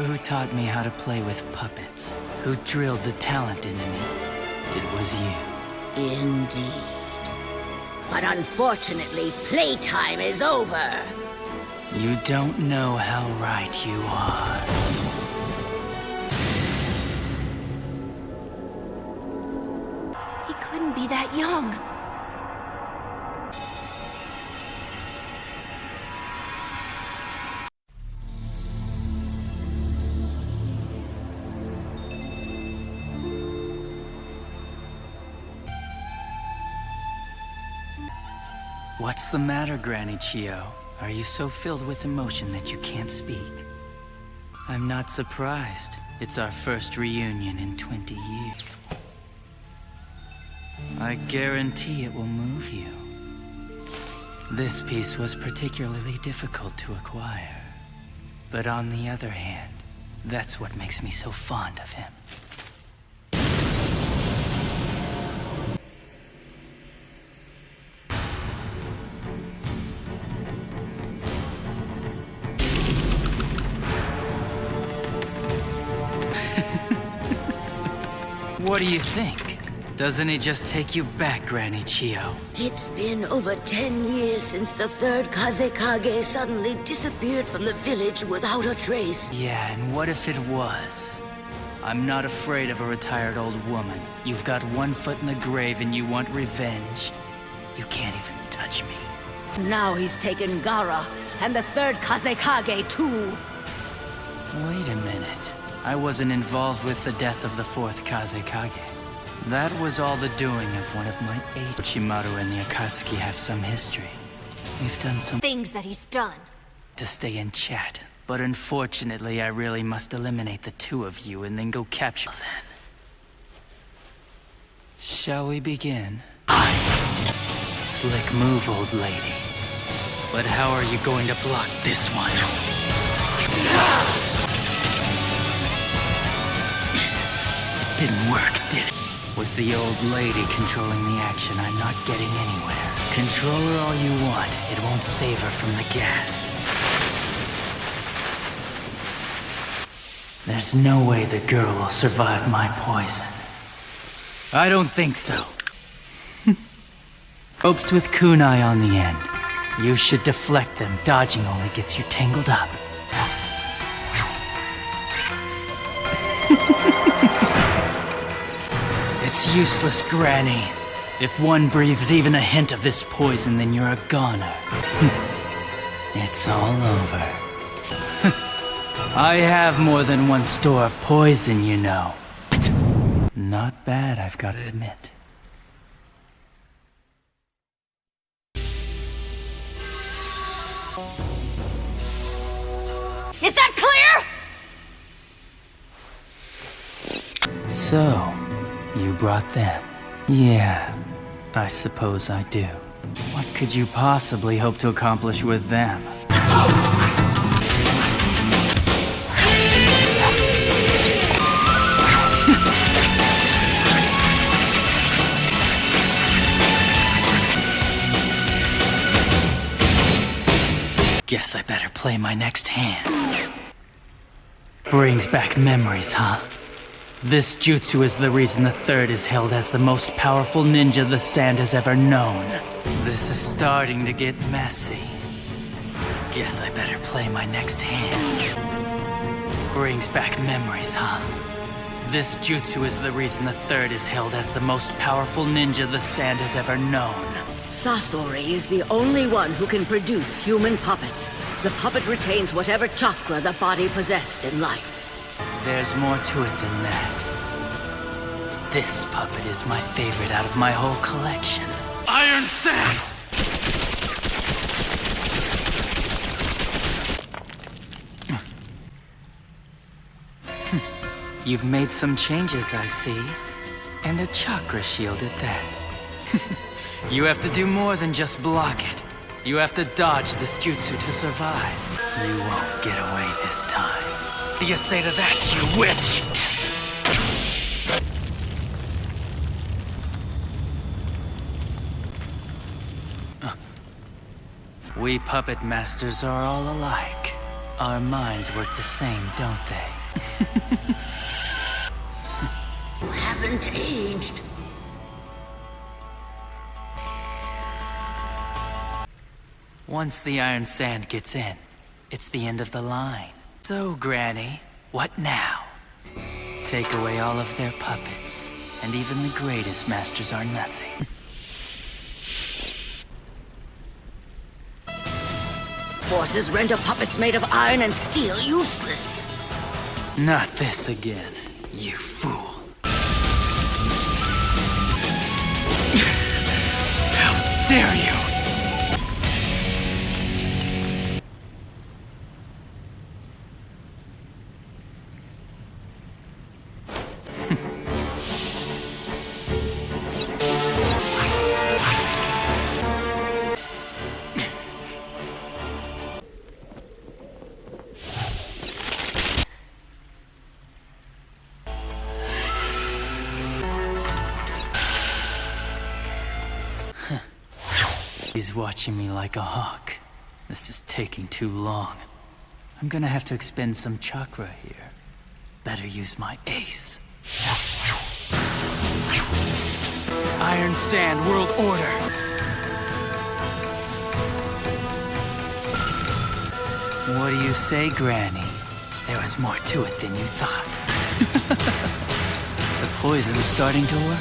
who taught me how to play with puppets, who drilled the talent into me, it was you. Indeed. But unfortunately, playtime is over. You don't know how right you are. He couldn't be that young. What's the matter, Granny Chio? Are you so filled with emotion that you can't speak? I'm not surprised. It's our first reunion in 20 years. I guarantee it will move you. This piece was particularly difficult to acquire. But on the other hand, that's what makes me so fond of him. What do you think? Doesn't he just take you back, Granny Chio? It's been over 10 years since the third Kazekage suddenly disappeared from the village without a trace. Yeah, and what if it was? I'm not afraid of a retired old woman. You've got one foot in the grave and you want revenge. You can't even touch me. Now he's taken Gara, and the third Kazekage too. Wait a minute. I wasn't involved with the death of the fourth Kazekage. That was all the doing of one of my 8. Uchimaru and the Akatsuki have some history. We've done some Things that he's done. to stay in chat. But unfortunately, I really must eliminate the two of you and then go capture then. Shall we begin? Slick move, old lady. But how are you going to block this one? Didn't work, did it? With the old lady controlling the action, I'm not getting anywhere. Control her all you want. It won't save her from the gas. There's no way the girl will survive my poison. I don't think so. Ropes with kunai on the end. You should deflect them. Dodging only gets you tangled up. It's useless, Granny. If one breathes even a hint of this poison, then you're a goner. It's all over. I have more than one store of poison, you know. Not bad, I've got to admit. Is that clear? So, you brought them. Yeah, I suppose I do. What could you possibly hope to accomplish with them? Guess I better play my next hand. Brings back memories, huh? This jutsu is the reason the third is held as the most powerful ninja the sand has ever known. This is starting to get messy. Guess I better play my next hand. Brings back memories, huh? This jutsu is the reason the third is held as the most powerful ninja the sand has ever known. Sasori is the only one who can produce human puppets. The puppet retains whatever chakra the body possessed in life. There's more to it than that. This puppet is my favorite out of my whole collection. Iron Sand! You've made some changes, I see. And a chakra shield at that. You have to do more than just block it. You have to dodge this jutsu to survive. You won't get away this time. What do you say to that, you witch? We puppet masters are all alike. Our minds work the same, don't they? You haven't aged. Once the iron sand gets in, it's the end of the line. So, Granny, what now? Take away all of their puppets, and even the greatest masters are nothing. Forces render puppets made of iron and steel useless. Not this again, you fool. How dare you! He's watching me like a hawk. This is taking too long. I'm gonna have to expend some chakra here. Better use my ace. Iron Sand World Order! What do you say, Granny? There was more to it than you thought. The poison's starting to work.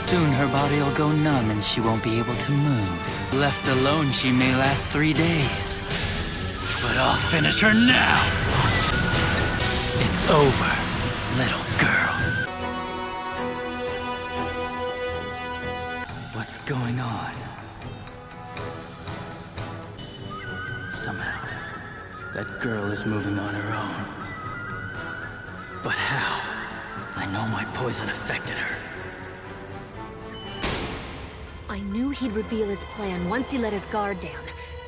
Soon her body'll go numb and she won't be able to move. Left alone, she may last 3 days. But I'll finish her now! It's over, little girl. What's going on? Somehow, that girl is moving on her own. But how? I know my poison affected her. I knew he'd reveal his plan once he let his guard down.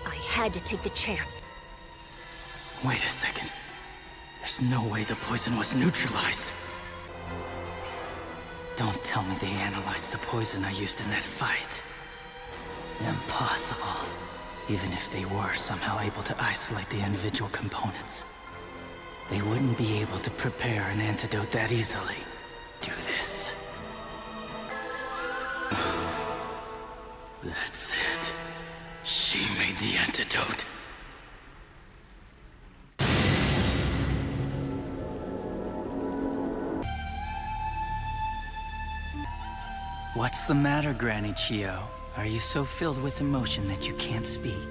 I had to take the chance. Wait a second. There's no way the poison was neutralized. Don't tell me they analyzed the poison I used in that fight. Impossible. Even if they were somehow able to isolate the individual components, they wouldn't be able to prepare an antidote that easily. Do this. That's it. She made the antidote. What's the matter, Granny Chio? Are you so filled with emotion that you can't speak?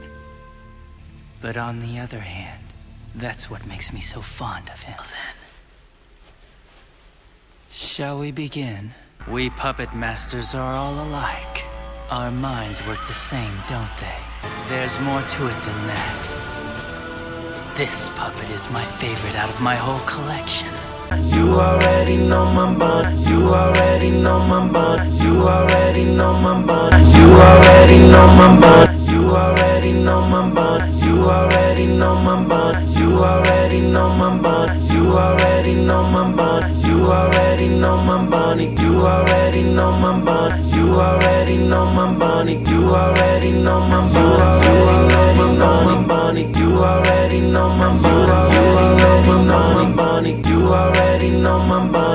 But on the other hand, that's what makes me so fond of him. Well then, shall we begin? We puppet masters are all alike. Our minds work the same, don't they? There's more to it than that. This puppet is my favorite out of my whole collection. You already know my bond. You already know my bond. You already know my bond. You already know my bond. You already know my bond. You already know my bond. You already know my bond. You already know my bond. You already know my body. You already know my bond. You already know my body. You already know my body. You already know my body. You already know my body. You already know my body. You already know my body.